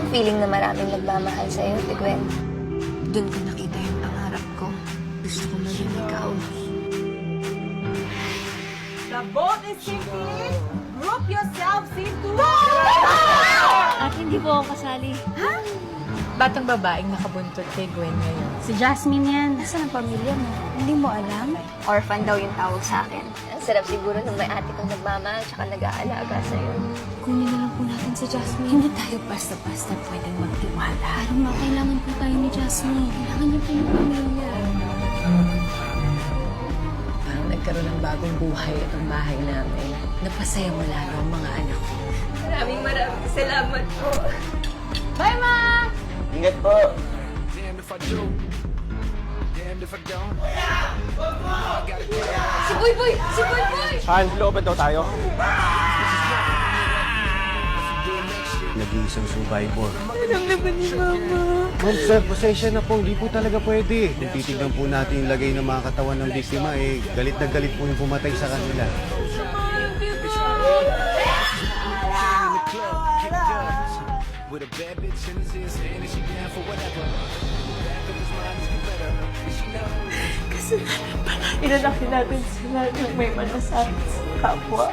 feeling na maraming nagmamahal sa'yo, Tigwen. Doon ko nakita yung pangarap ko. Gusto ko maging ikaw. The boat is sinking! Group yourselves into... At hindi po ako kasali. Batang babaeng nakabuntot kay Gwen ngayon. Si Jasmine yan. Nasaan ang pamilya mo? Hindi mo alam? Orphan daw yung tawag sa akin. Ang sarap siguro nung may ate kong nagmamahal tsaka nag-aalaga sa'yo. Kunin na lang po natin si Jasmine. Hindi tayo basta-basta pwedeng magtiwala. Parang kailangan po tayo ni Jasmine. Kailangan niya po yung pamilya. Parang nagkaroon ng bagong buhay itong bahay namin. Napasaya mo lalo ang mga anak ko. Maraming salamat po. Bye, Ma! Ingat po. Si Boy Boy! Si Boy Boy! Han, looban daw tayo. Nag-iisang survivor. Alam naman ni Mama. Ma'am, sir, pasensya na po. Hindi po talaga pwede. Kung titignan po natin yung lagay ng mga katawan ng biktima, galit na galit po yung pumatay sa kanila. With a bad bitch in his ear saying that she down for whatever. Back of his mind is better. She knows. Inalaki natin sila nang may malasakit sa kapwa.